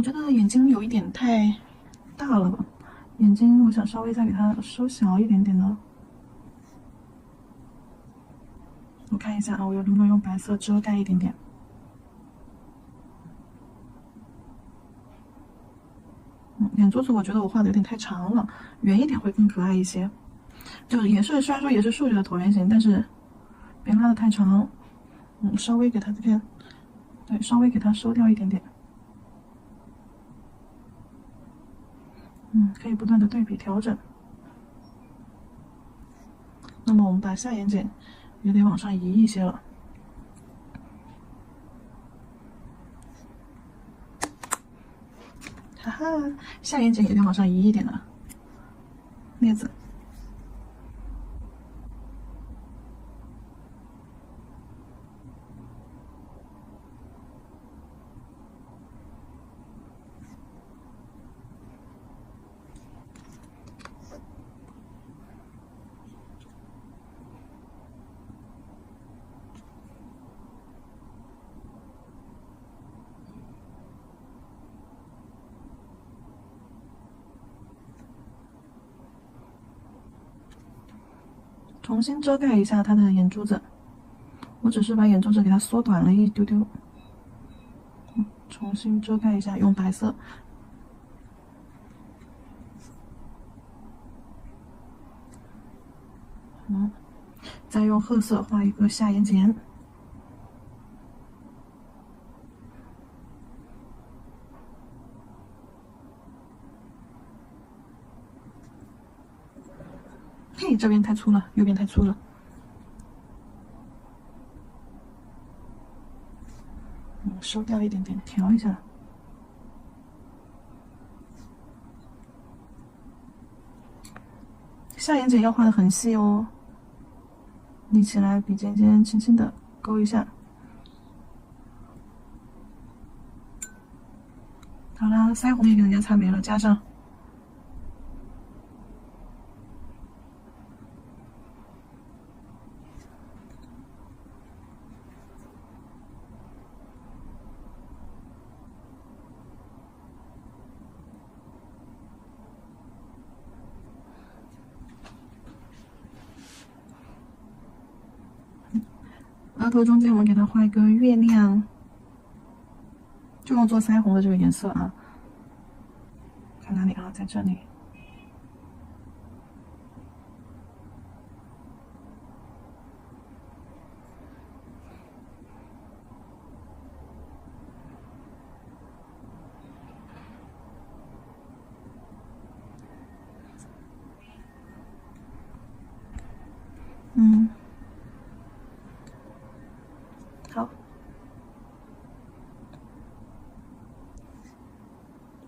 我觉得眼睛有一点太大了吧，眼睛我想稍微再给它收小一点点的。我看一下啊，我能不能用白色遮盖一点点。眼珠子我觉得我画的有点太长了，圆一点会更可爱一些。就是也是虽然说也是竖着的椭圆形，但是别拉的太长。稍微给它这边，对，稍微给它收掉一点点。可以不断的对比调整。那么我们把下眼睑也得往上移一些了。哈哈，下眼睑也得往上移一点了，镊子。重新遮盖一下它的眼珠子，我只是把眼珠子给它缩短了一丢丢。重新遮盖一下，用白色。再用褐色画一个下眼睑。嘿，这边太粗了，右边太粗了。收掉一点点，调一下。下眼睑要画的很细哦，立起来，笔尖尖轻轻的勾一下。好啦，腮红也给人家擦没了，加上。额头中间我们给它画一个月亮，就用做腮红的这个颜色啊。看哪里啊？在这里。好。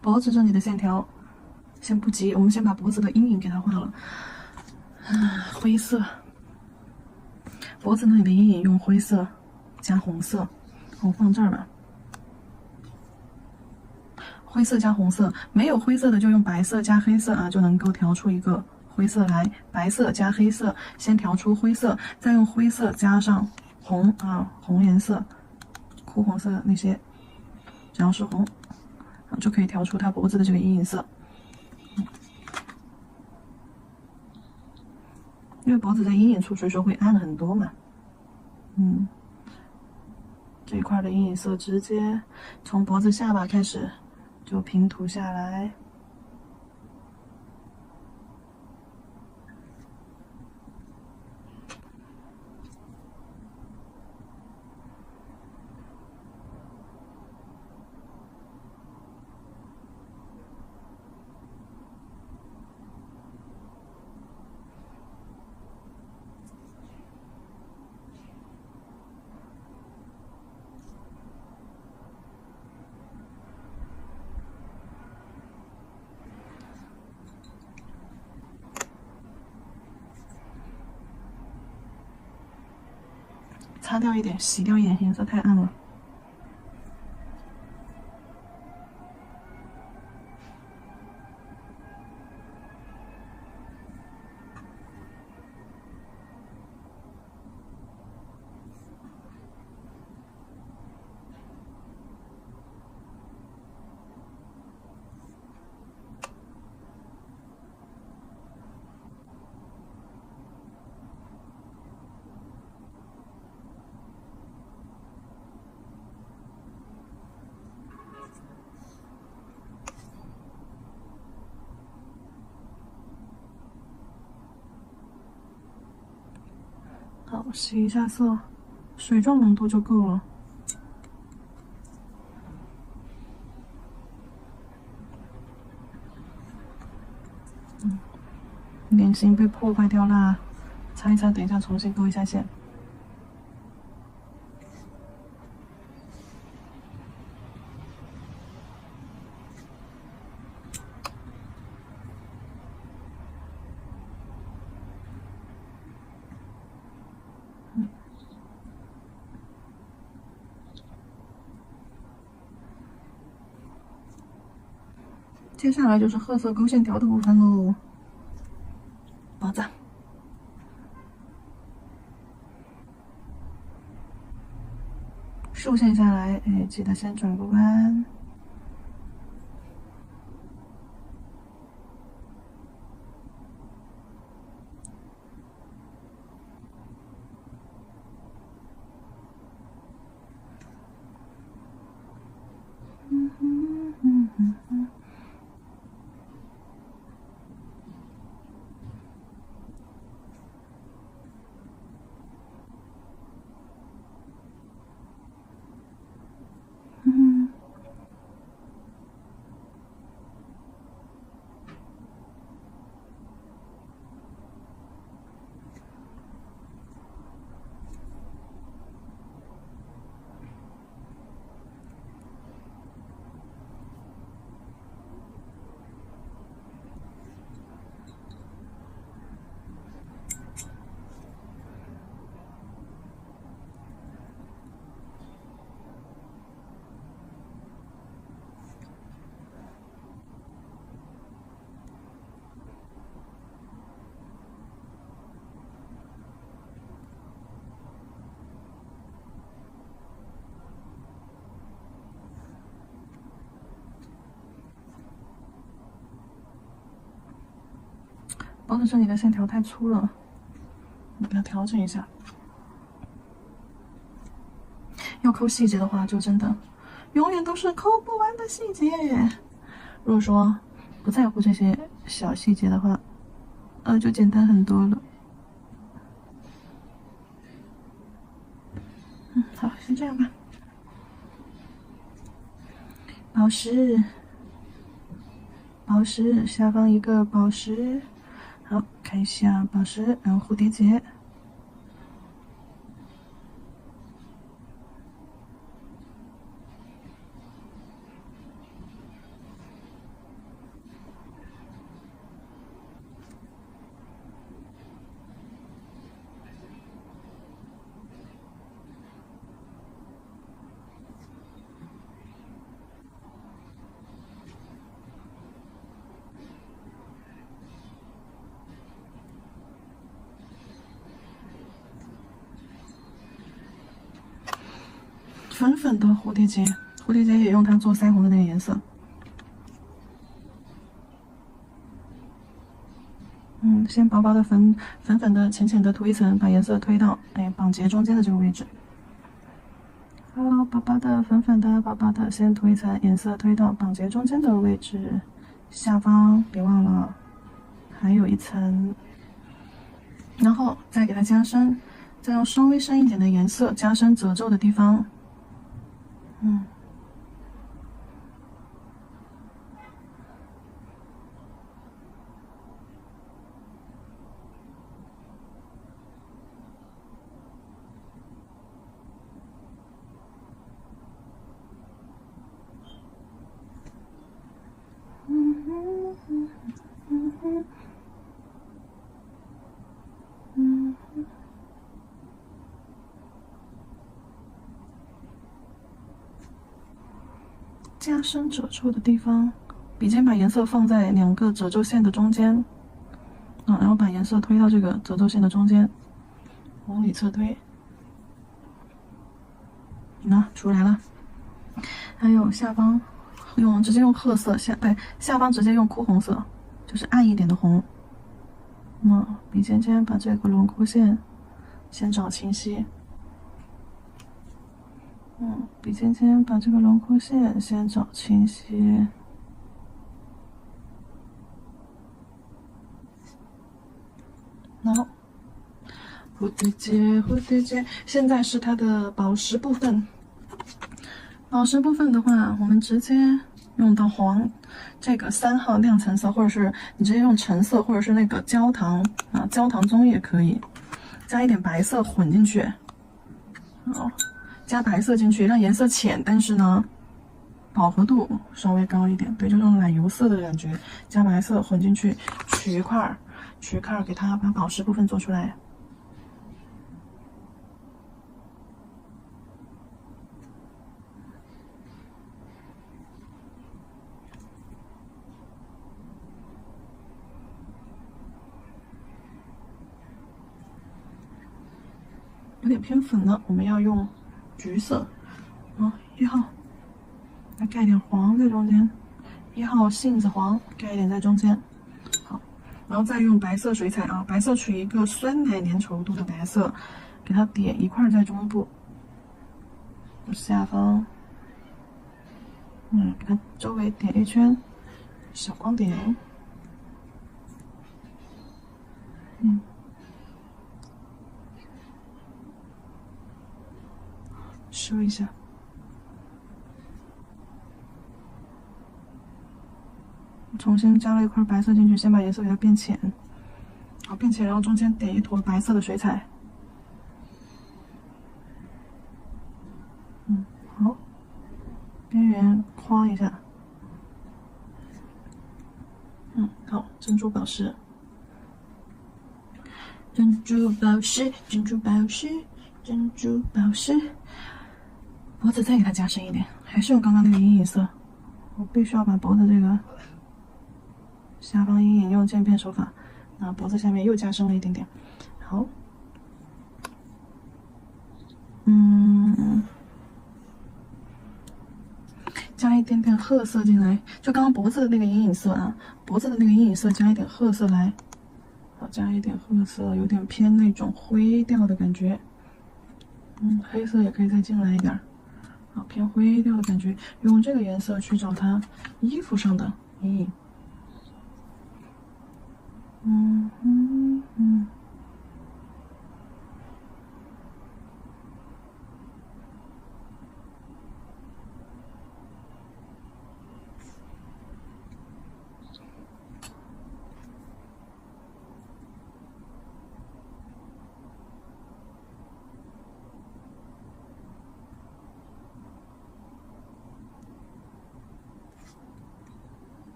脖子这里的线条先不急，我们先把脖子的阴影给它画了。灰色，脖子那里的阴影用灰色加红色，我放这儿吧。灰色加红色，没有灰色的就用白色加黑色啊，就能够调出一个灰色来。白色加黑色，先调出灰色，再用灰色加上红啊，红颜色，哭红色那些，只要是红，就可以调出它脖子的这个阴影色。因为脖子在阴影处，所以说会暗很多嘛。这一块的阴影色直接从脖子下巴开始就平涂下来。擦掉一点，洗掉一点，颜色太暗了。洗一下色，水状浓度就够了。脸型被破坏掉啦，擦一擦，等一下重新勾一下线。接下来就是褐色勾线条的部分喽，宝藏。竖线下来，哎，记得先转个弯。包子这里的线条太粗了，你给它调整一下。要抠细节的话，就真的永远都是抠不完的细节。如果说不在乎这些小细节的话，就简单很多了。好，先这样吧。宝石，宝石，下方一个宝石。好，看一下宝石，然后蝴蝶结。粉粉的蝴蝶结，蝴蝶结也用它做腮红的那个颜色。先薄薄的粉粉的、浅浅的涂一层，把颜色推到绑结中间的这个位置。好，薄薄的、粉粉的、薄薄的，先涂一层，颜色推到绑结中间的位置。下方别忘了还有一层，然后再给它加深，再用稍微深一点的颜色加深褶皱的地方。加深褶皱的地方，笔尖把颜色放在两个褶皱线的中间，然后把颜色推到这个褶皱线的中间，往里侧推，出来了。还有下方直接用褐色，下方直接用哭红色，就是暗一点的红。笔尖尖把这个轮廓线先找清晰。笔尖尖把这个轮廓线先找清晰。然后蝴蝶结，蝴蝶结。现在是它的宝石部分。宝石部分的话，我们直接用到黄，这个3号亮橙色，或者是你直接用橙色，或者是那个焦糖啊，焦糖棕也可以，加一点白色混进去。好，加白色进去，让颜色浅，但是呢，饱和度稍微高一点。对，就这种奶油色的感觉，加白色混进去，取一块，给它把宝石部分做出来。有点偏粉了，我们要用橘色。1号，来盖点黄在中间。1号杏子黄，盖一点在中间。好，然后再用白色水彩啊，白色取一个酸奶粘稠度的白色，给它点一块在中部，下方，给它周围点一圈小光点。收一下，重新加了一块白色进去，先把颜色给它变浅，好，变浅，然后中间点一坨白色的水彩，好，边缘框一下，好，珍珠宝石，珍珠宝石，珍珠宝石，珍珠宝石。脖子再给它加深一点，还是用刚刚那个阴影色。我必须要把脖子这个下方阴影用渐变手法，那脖子下面又加深了一点点。好，加一点点褐色进来，就刚刚脖子的那个阴影色啊，脖子的那个阴影色加一点褐色来。好，加一点褐色，有点偏那种灰调的感觉。黑色也可以再进来一点。好，偏灰调的感觉，用这个颜色去找它衣服上的阴影。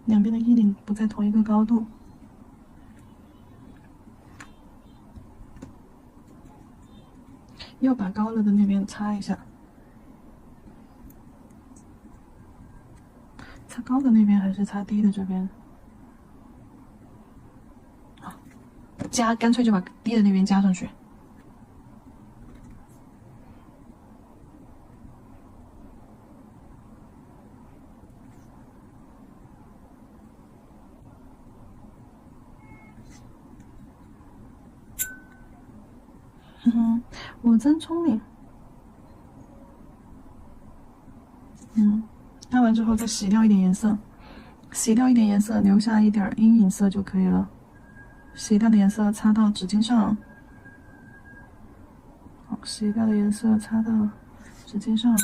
两边的衣领不在同一个高度，要把高了的那边擦一下，擦高的那边还是擦低的这边？好，干脆就把低的那边加上去。我真聪明。擦完之后再洗掉一点颜色，留下一点阴影色就可以了。洗掉的颜色擦到纸巾上，好，洗掉的颜色擦到纸巾上。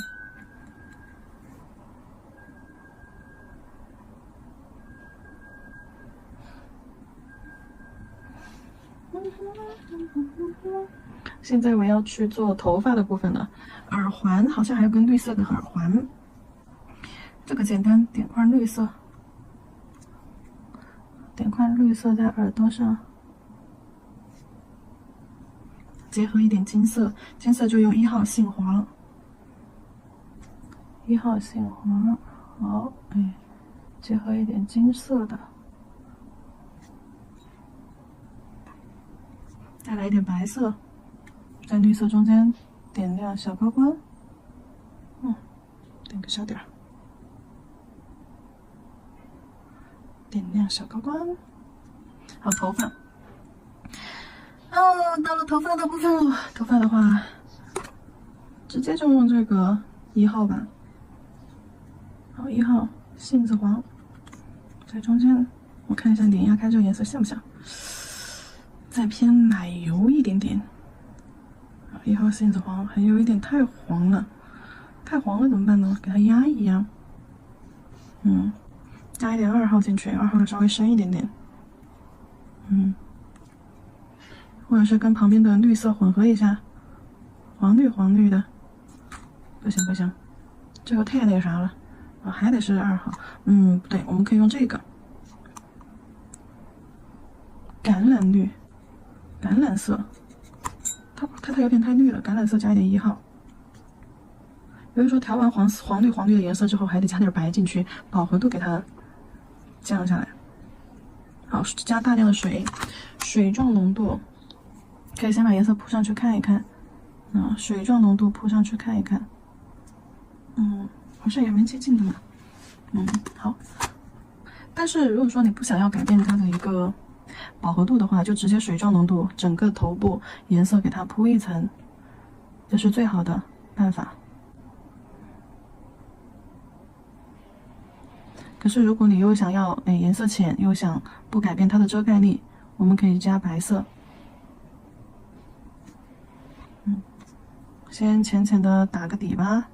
现在我要去做头发的部分了，耳环好像还有根绿色的耳环，这个简单，点块绿色，在耳朵上，结合一点金色，就用1号杏黄，1号杏黄，好，结合一点金色的，再来一点白色。在绿色中间点亮小高光，点个小点儿，点亮小高光。好，头发，到了头发的部分了。头发的话，直接就用这个1号吧。好，1号杏子黄，在中间，我看一下脸压开这个颜色像不像？再偏奶油一点点。1号杏子黄还有一点太黄了，太黄了怎么办呢？给它压一压。加一点2号进去，2号稍微深一点点。或者是跟旁边的绿色混合一下，黄绿的。不行不行，这个太那个啥了啊，还得是2号。不对，我们可以用这个橄榄绿、橄榄色。它有点太绿了，橄榄色加一点1号。比如说调完黄绿的颜色之后，还得加点白进去，饱和度给它降下来。好，加大量的水，水状浓度可以先把颜色铺上去看一看。水状浓度铺上去看一看。好像也蛮接近的嘛。好。但是如果说你不想要改变它的一个饱和度的话，就直接水状浓度整个头部颜色给它铺一层，这是最好的办法。可是如果你又想要颜色浅，又想不改变它的遮盖力，我们可以加白色。先浅浅的打个底吧。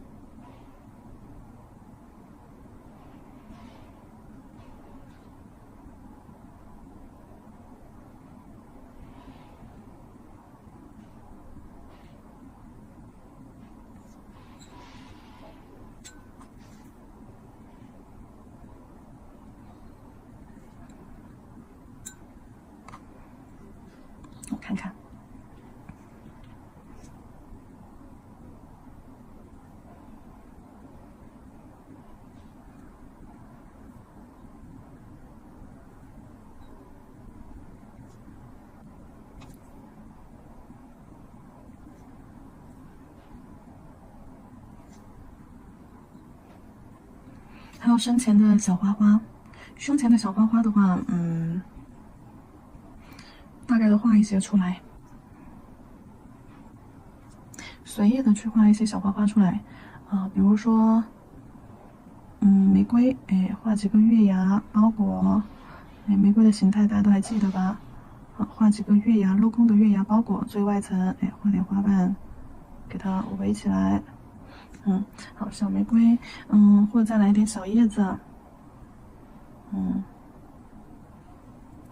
我看看。还有身前的小花花，胸前的小花花的话，大概的画一些出来，随意的去画一些小花花出来，比如说，玫瑰，画几个月牙包裹，玫瑰的形态大家都还记得吧？画几个月牙镂空的月牙包裹，最外层，画点花瓣，给它围起来。好，小玫瑰，或者再来一点小叶子，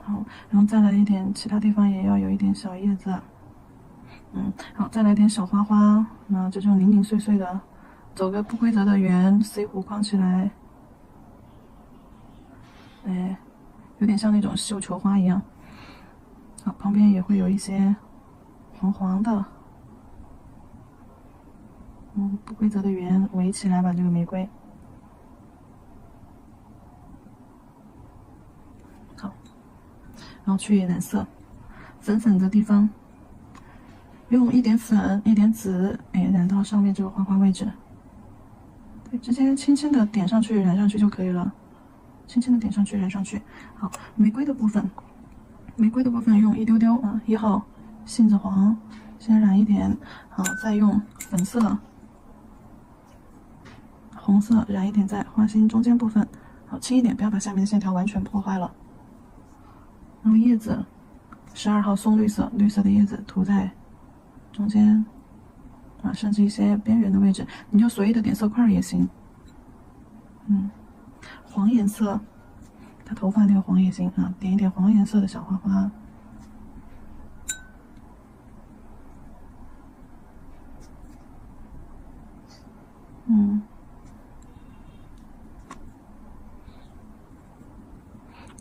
好，然后再来一点，其他地方也要有一点小叶子，好，再来点小花花，就这种零零碎碎的，走个不规则的圆，C 弧框起来，有点像那种绣球花一样。好，旁边也会有一些黄黄的。不规则的圆围起来吧，这个玫瑰。好，然后去染色，粉粉的地方，用一点粉，一点紫，染到上面这个花花位置。对，直接轻轻的点上去，染上去就可以了。轻轻的点上去，染上去。好，玫瑰的部分用一丢丢1号杏子黄，先染一点，好，再用粉色。红色染一点在花心中间部分，好，轻一点，不要把下面的线条完全破坏了。然后叶子，12号松绿色，绿色的叶子涂在中间，甚至一些边缘的位置，你就随意的点色块也行。黄颜色，它头发那个黄也行点一点黄颜色的小花花。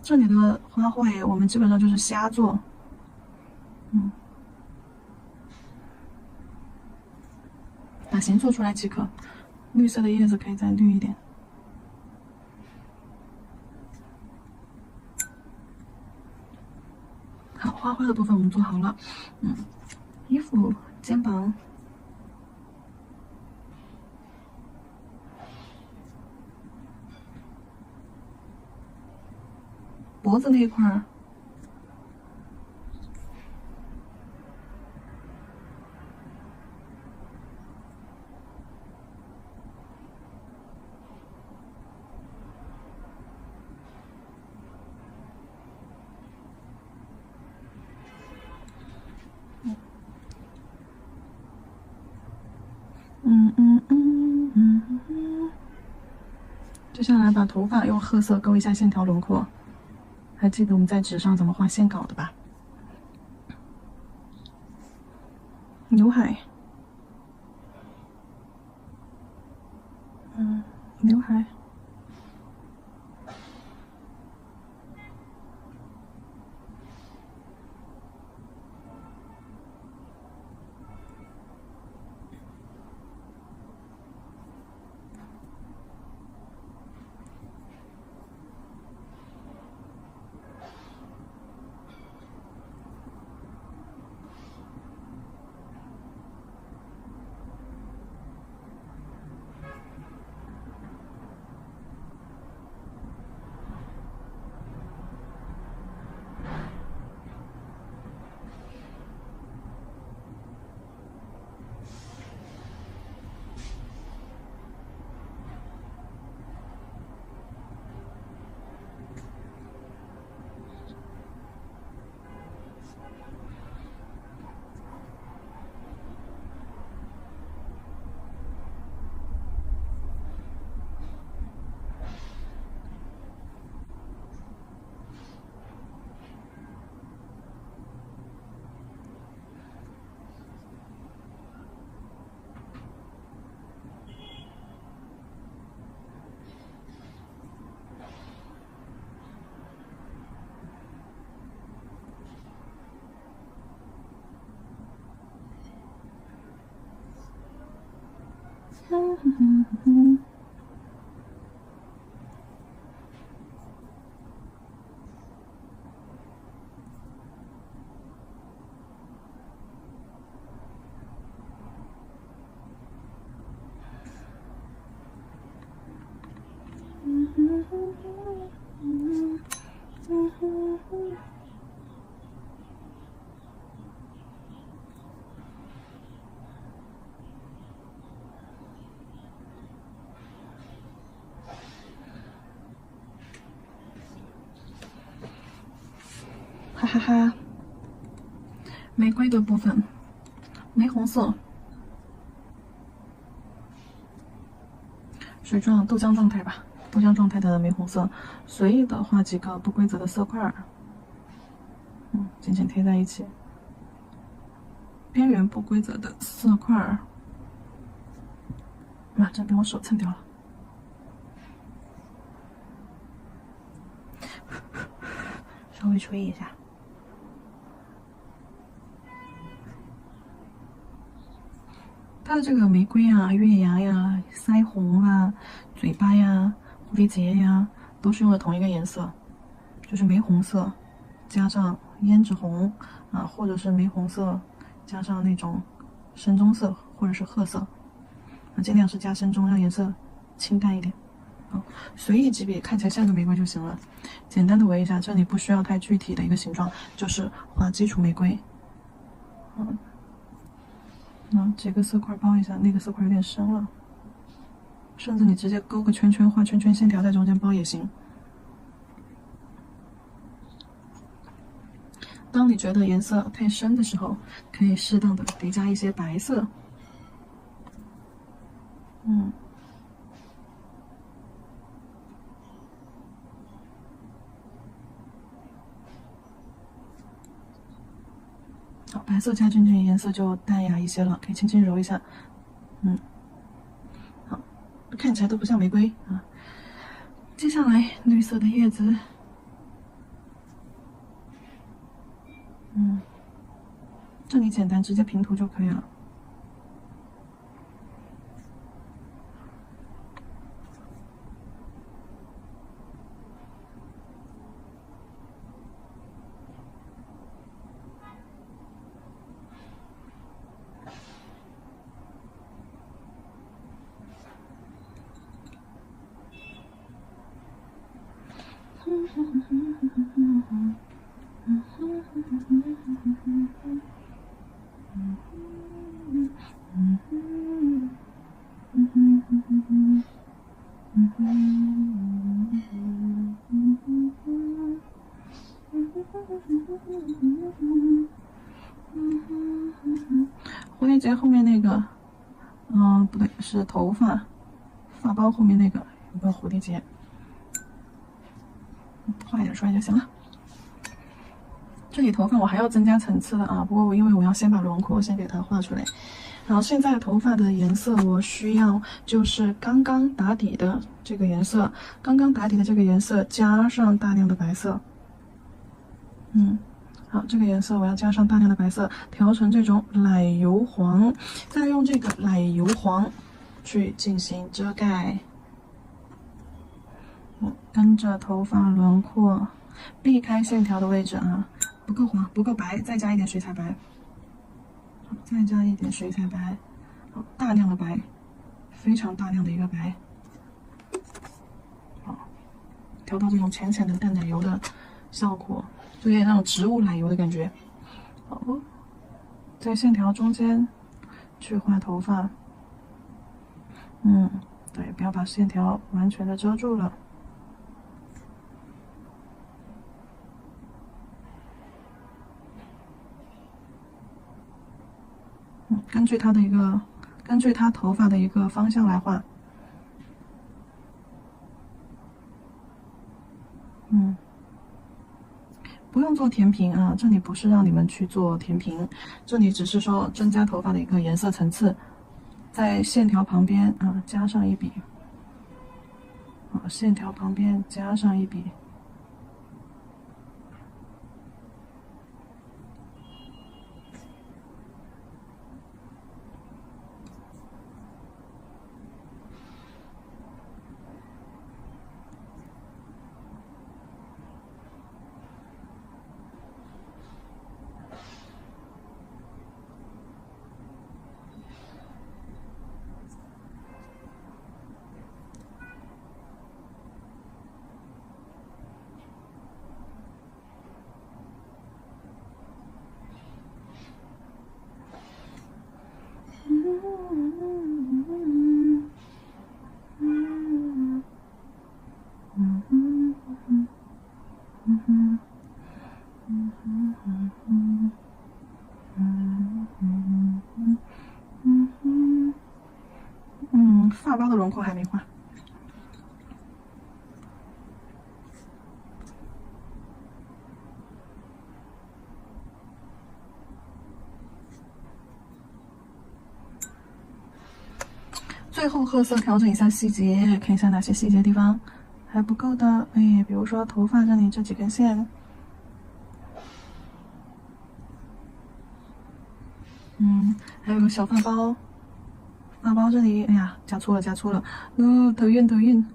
这里的花卉我们基本上就是瞎做，把形做出来即可。绿色的叶子可以再绿一点。好，花花的部分我们做好了，衣服肩膀。脖子那一块儿，接下来把头发用褐色勾一下线条轮廓，还记得我们在纸上怎么画线稿的吧？刘海，刘海。哈哈哈，玫瑰的部分，玫红色，水状豆浆状态吧，豆浆状态的玫红色，随意的画几个不规则的色块，紧紧贴在一起，边缘不规则的色块，哇，这被我手蹭掉了。稍微吹一下。它的这个玫瑰啊、月牙呀、腮红啊、嘴巴呀、蝴蝶结呀，都是用的同一个颜色，就是玫红色加上胭脂红啊，或者是玫红色加上那种深棕色或者是褐色，尽量是加深棕，让颜色清淡一点。随意几笔看起来像个玫瑰就行了，简单的围一下，这里不需要太具体的一个形状，就是画基础玫瑰。几个色块包一下，那个色块有点深了，甚至你直接勾个圈圈，画圈圈线条在中间包也行。当你觉得颜色太深的时候，可以适当的叠加一些白色。好，白色加进去颜色就淡雅一些了，可以轻轻揉一下。好，看起来都不像玫瑰啊。接下来绿色的叶子，这里简单，直接平涂就可以了。蝴蝶结后面那个，不对，是头发，发包后面那个一个蝴蝶结，画一点出来就行了。这里头发我还要增加层次的啊，不过因为我要先把轮廓先给它画出来。然后现在头发的颜色我需要就是刚刚打底的这个颜色，刚刚打底的这个颜色加上大量的白色。好，这个颜色我要加上大量的白色，调成这种奶油黄，再用这个奶油黄去进行遮盖。跟着头发轮廓，避开线条的位置啊，不够黄，不够白，再加一点水彩白。再加一点水彩白，好，大量的白，非常大量的一个白。好，调到这种浅浅的淡奶油的效果，就有点那种植物奶油的感觉。好，在线条中间去画头发。对，不要把线条完全的遮住了。根据它头发的一个方向来画。不用做填平啊，这里不是让你们去做填平，这里只是说增加头发的一个颜色层次，在线条旁边啊加上一笔，线条旁边加上一笔。发包的轮廓还没画。最后褐色调整一下细节，看一下哪些细节地方还不够的。比如说头发这里这几根线，还有个小发包，发包这里，哎呀，加粗了，头晕。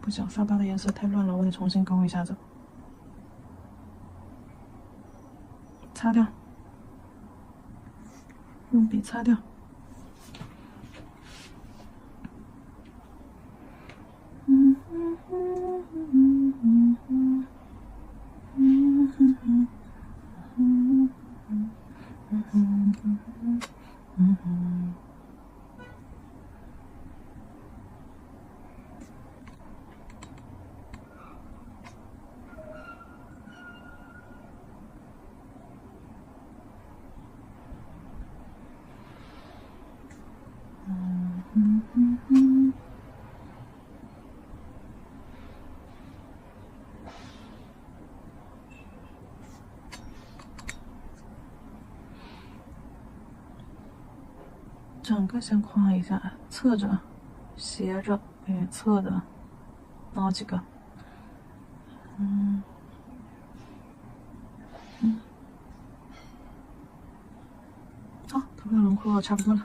不行，发包的颜色太乱了，我得重新勾一下子，擦掉，用笔擦掉。整个先画一下，侧着、斜着，侧着，包几个，好，头发轮廓差不多了。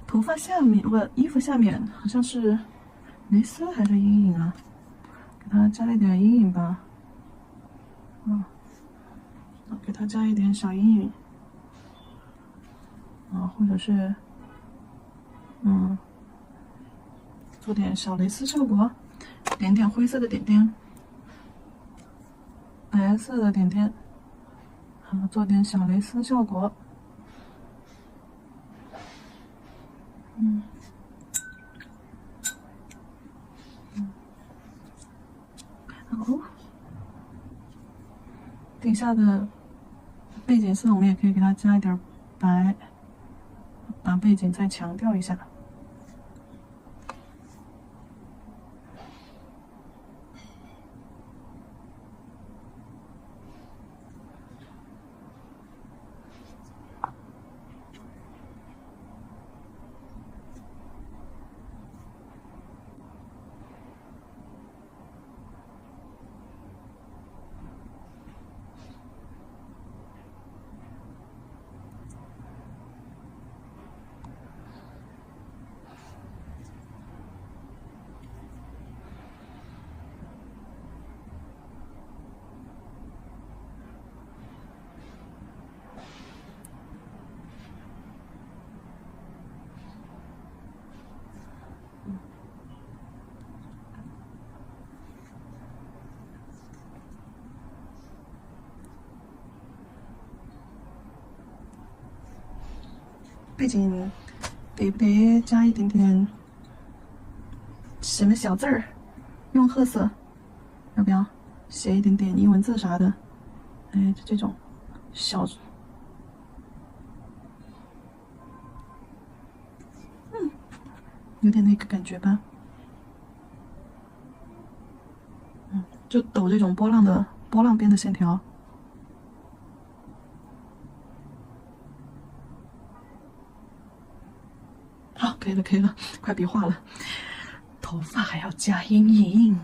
头发下面不，衣服下面好像是蕾丝还是阴影啊？给它加一点阴影吧。给它加一点小阴影。或者是做点小蕾丝效果，点点灰色的点点，白色的点点，做点小蕾丝效果。好，底下的背景色我们也可以给它加一点白，把背景再强调一下。背景得不得加一点点什么小字儿？用褐色，要不要写一点点英文字啥的？哎，这种小，有点那个感觉吧。就抖这种波浪边的线条。好，可以了，可以了，快别画了。头发还要加阴影，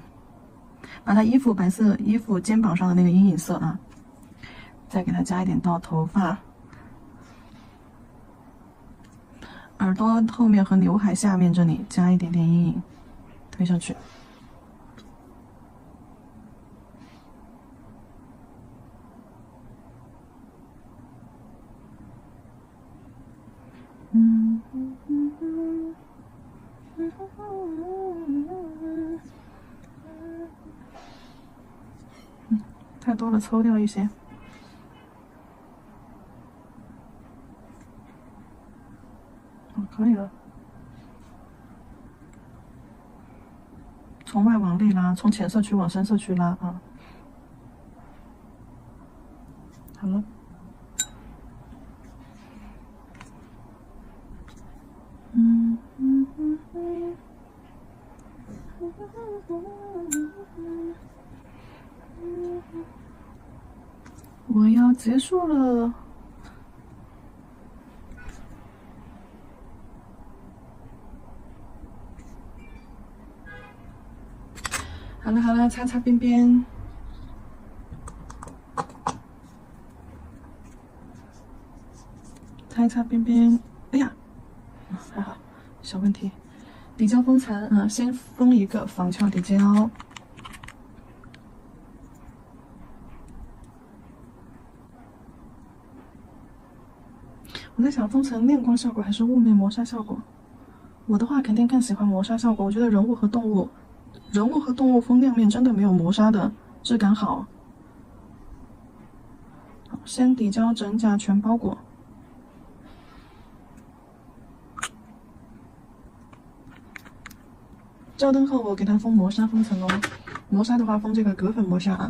把它衣服白色衣服肩膀上的那个阴影色啊，再给它加一点到头发、耳朵后面和刘海下面这里加一点点阴影，推上去。太多了，抽掉一些。可以了。从外往内拉，从浅色区往深色区拉啊。好了。我要结束了。好了好了，擦擦边边，擦一擦边边。哎呀，还好，小问题。底胶封层啊，先封一个防翘底胶。我在想，封层亮光效果还是雾面磨砂效果？我的话肯定更喜欢磨砂效果。我觉得人物和动物封亮面真的没有磨砂的质感好。好，先底胶整甲全包裹。照灯后我给它封磨砂封层哦。磨砂的话封这个隔粉磨砂啊。